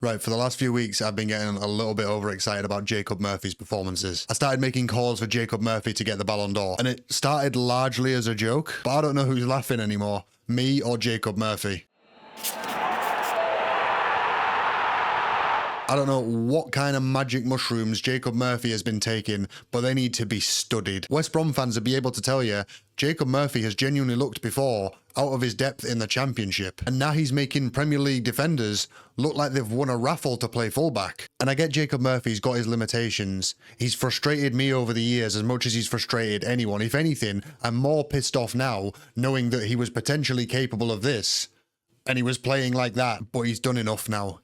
Right, for the last few weeks, I've been getting a little bit overexcited about Jacob Murphy's performances. I started making calls for Jacob Murphy to get the Ballon d'Or, and it started largely as a joke, but I don't know who's laughing anymore, me or Jacob Murphy. I don't know what kind of magic mushrooms Jacob Murphy has been taking, but they need to be studied. West Brom fans will be able to tell you, Jacob Murphy has genuinely looked before out of his depth in the Championship, and now he's making Premier League defenders look like they've won a raffle to play fullback. And I get Jacob Murphy's got his limitations. He's frustrated me over the years as much as he's frustrated anyone. If anything, I'm more pissed off now knowing that he was potentially capable of this, and he was playing like that, but he's done enough now.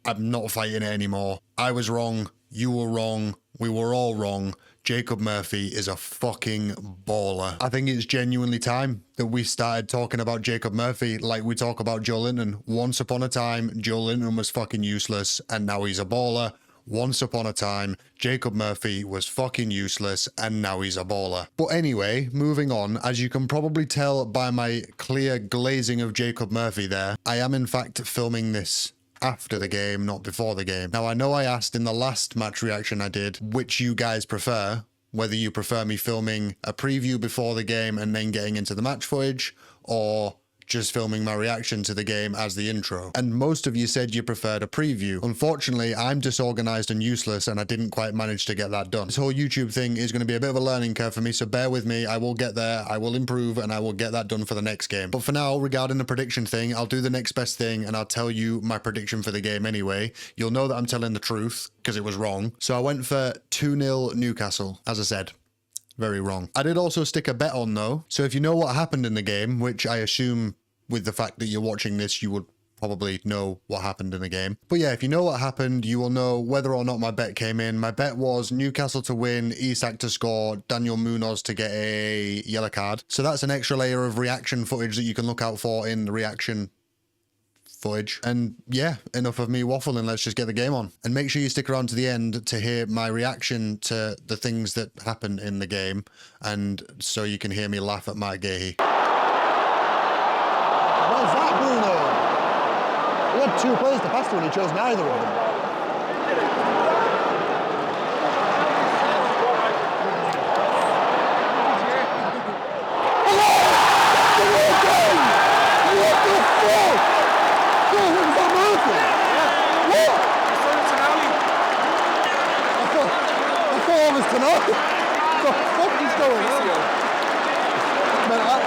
I'm not fighting it anymore. I was wrong. You were wrong. We were all wrong. Jacob Murphy is a fucking baller. I think it's genuinely time that we started talking about Jacob Murphy like we talk about Joe Linton. Once upon a time, Joe Linton was fucking useless, and now he's a baller. Once upon a time, Jacob Murphy was fucking useless, and now he's a baller. But anyway, moving on, as you can probably tell by my clear glazing of Jacob Murphy there, I am in fact filming this after the game, not before the game. Now, I know I asked in the last match reaction I did which you guys prefer, whether you prefer me filming a preview before the game and then getting into the match footage, or just filming my reaction to the game as the intro. And most of you said you preferred a preview. Unfortunately, I'm disorganized and useless, and I didn't quite manage to get that done. This whole YouTube thing is going to be a bit of a learning curve for me, so bear with me. I will get there, I will improve, and I will get that done for the next game. But for now, regarding the prediction thing, I'll do the next best thing, and I'll tell you my prediction for the game anyway. You'll know that I'm telling the truth, because it was wrong. So I went for 2-0 Newcastle, as I said. Very wrong. I did also stick a bet on though, so if you know what happened in the game, which I assume with the fact that you're watching this, you would probably know what happened in the game. But yeah, if you know what happened, you will know whether or not my bet came in. My bet was Newcastle to win, Isak to score, Daniel Munoz to get a yellow card. So that's an extra layer of reaction footage that you can look out for in the reaction footage. And yeah, enough of me waffling, let's just get the game on. And make sure you stick around to the end to hear my reaction to the things that happened in the game, and so you can hear me laugh at Marc Guéhi. What's that, Bruno? He had two players to pass to and he chose neither of them.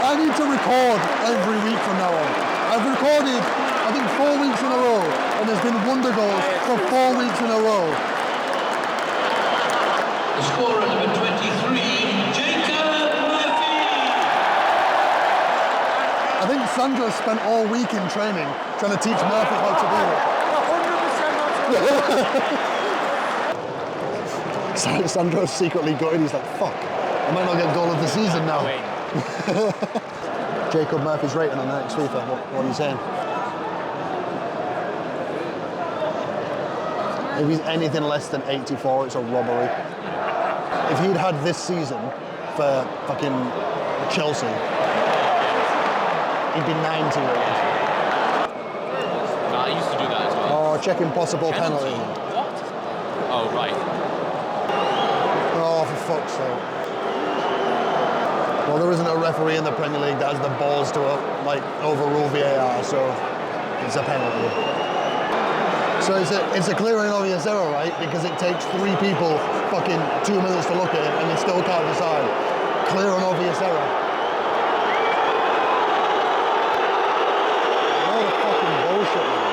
I need to record every week from now on. I've recorded, I think, 4 weeks in a row, and there's been wonder goals for 4 weeks in a row. The scorer, number 23, Jacob Murphy. I think Sandro spent all week in training trying to teach Murphy how to do it. 100% Sandro's secretly gutted. He's like, fuck, I might not get goal of the season now. Jacob Murphy's rating on the next FIFA, what are you saying? If he's anything less than 84, it's a robbery. If he'd had this season for fucking Chelsea, he'd be 90 rated. I used to do that as well. Oh, checking possible penalty. What? Oh, right. Oh, for fuck's sake. Well, there isn't a referee in the Premier League that has the balls to overrule VAR, so it's a penalty. So it's a clear and obvious error, right? Because it takes 3 people fucking 2 minutes to look at it and they still can't decide. Clear and obvious error. What a fucking bullshit, man.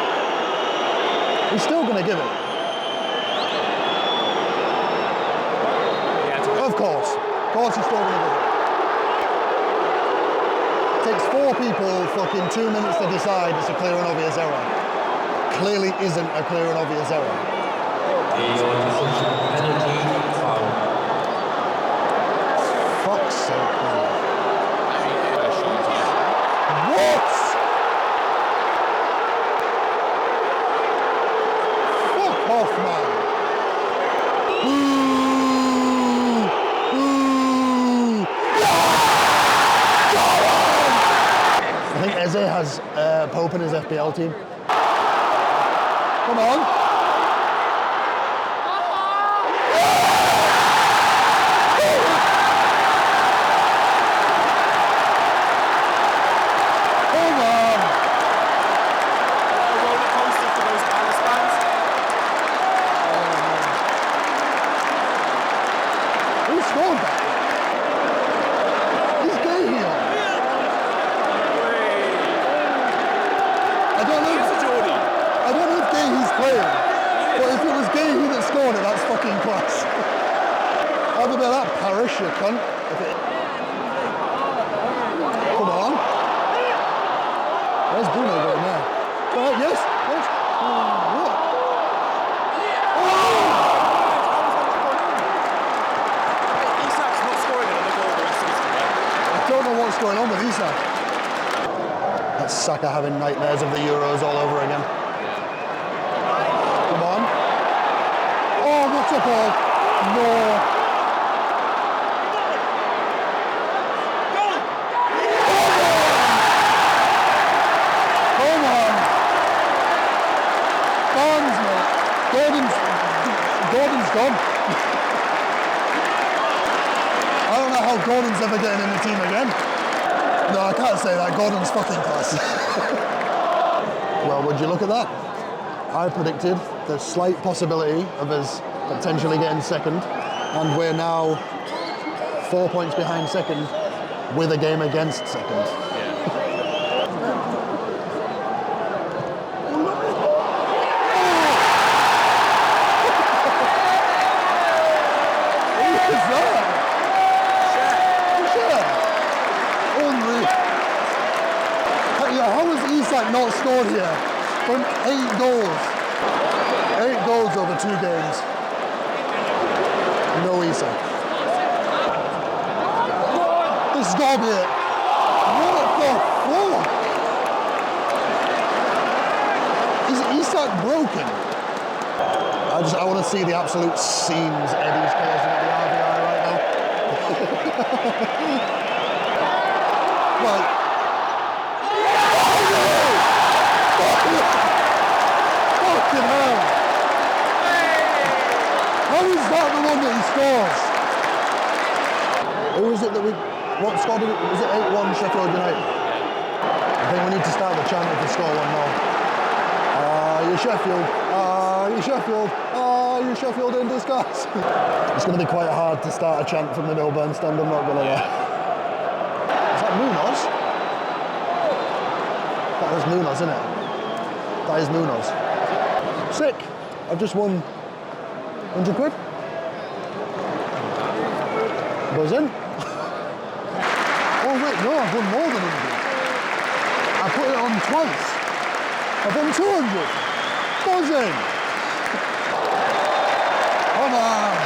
He's still gonna give it. Yeah, of course he's still gonna give it. Takes 4 people fucking 2 minutes to decide it's a clear and obvious error. Clearly isn't a clear and obvious error. Fuck's sake, man. What? Fuck off, man. I think Eze has Pope in his FPL team. Come on. Come on. Roller coaster for those Palace fans. Who scored that? He's Guéhi on. I don't know if Guéhi's playing, but if it was Guéhi that scored it, that's fucking class. Have a bit of that parish, you cunt. Come on. Where's Bruno going there? Oh, yes. What? What? Isak's not scoring another goal the rest of his career. I don't know what's going on with Isak. That's Saka having nightmares of the Euros all over again. Come on. Oh, what's a ball? No. Come on. Barnes, mate. Gordon's gone. I don't know how Gordon's ever getting in the team again. No, I can't say that. Gordon's fucking class. Well, would you look at that? I predicted the slight possibility of us potentially getting second, and we're now 4 points behind second with a game against second. Not scored here from 8 goals. 8 goals over 2 games. No Isak. This has got to be it. What the fuck? Is Isak broken? I want to see the absolute scenes Eddie's causing at the RBI right now. Well, fucking hell! How is that the one that he scores? Who was it that what scored it? Was it 8-1 Sheffield United? I think we need to start the chant if we score 1-0. You Sheffield, you Sheffield, you Sheffield in disguise. It's going to be quite hard to start a chant from the Milburn stand, I'm not going to lie. Is that Munoz? That is Munoz, isn't it? That is Munoz. Sick. I've just won 100 quid. Buzz in. Oh wait, no, I've won more than 100. I put it on twice. I've won 200. Buzz in. Come on.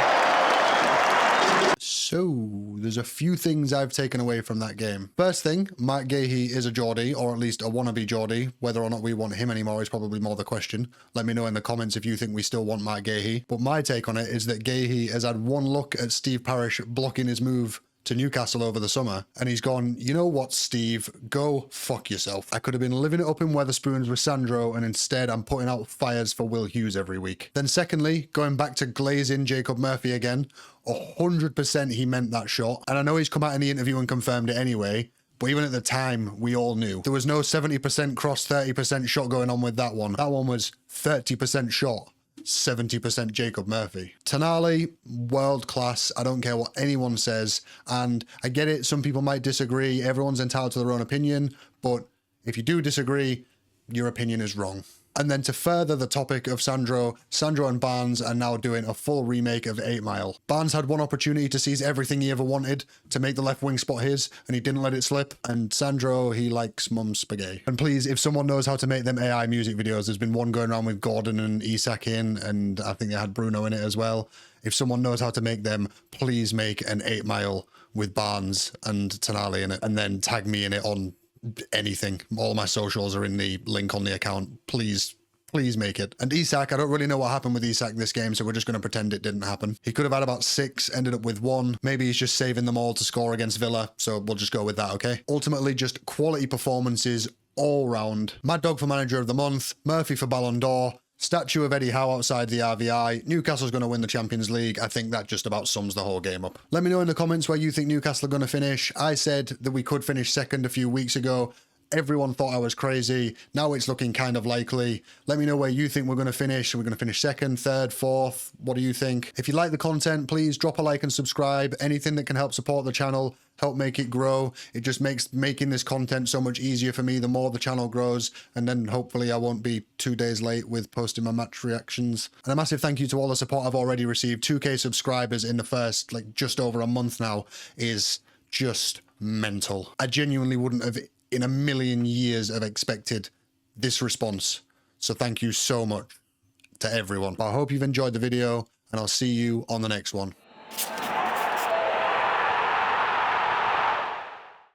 So, there's a few things I've taken away from that game. First thing, Marc Guéhi is a Geordie, or at least a wannabe Geordie. Whether or not we want him anymore is probably more the question. Let me know in the comments if you think we still want Marc Guéhi. But my take on it is that Guéhi has had one look at Steve Parish blocking his move to Newcastle over the summer, and he's gone, you know what, Steve, go fuck yourself. I could have been living it up in Wetherspoons with Sandro, and instead I'm putting out fires for Will Hughes every week. Then secondly, going back to glazing Jacob Murphy again, 100% he meant that shot, and I know he's come out in the interview and confirmed it anyway, but even at the time, we all knew. There was no 70% cross, 30% shot going on with that one. That one was 30% shot. 70% Jacob Murphy. Tonali, world class. I don't care what anyone says. And I get it, some people might disagree. Everyone's entitled to their own opinion. But if you do disagree, your opinion is wrong. And then to further the topic of Sandro and Barnes are now doing a full remake of 8 Mile. Barnes had one opportunity to seize everything he ever wanted, to make the left wing spot his, and he didn't let it slip. And Sandro, he likes mum's spaghetti. And please, if someone knows how to make them AI music videos, there's been one going around with Gordon and Isak in, and I think they had Bruno in it as well. If someone knows how to make them, please make an 8 Mile with Barnes and Tonali in it, and then tag me in it on anything. All my socials are in the link on the account. Please make it. And Isak, I don't really know what happened with Isak this game, so we're just going to pretend it didn't happen. He could have had about 6, ended up with 1. Maybe he's just saving them all to score against Villa, so we'll just go with that, okay? Ultimately, just quality performances all round. Mad Dog for Manager of the Month, Murphy for Ballon d'Or, Statue of Eddie Howe outside the RVI. Newcastle's going to win the Champions League. I think that just about sums the whole game up. Let me know in the comments where you think Newcastle are going to finish. I said that we could finish second a few weeks ago. Everyone thought I was crazy. Now it's looking kind of likely. Let me know where you think we're going to finish. Are we going to finish second, third, fourth? What do you think? If you like the content, please drop a like and subscribe. Anything that can help support the channel, help make it grow. It just makes making this content so much easier for me the more the channel grows. And then hopefully I won't be 2 days late with posting my match reactions. And a massive thank you to all the support I've already received. 2K subscribers in the first, like, just over a month now is just mental. I genuinely wouldn't have in a million years have expected this response. So thank you so much to everyone. I hope you've enjoyed the video and I'll see you on the next one.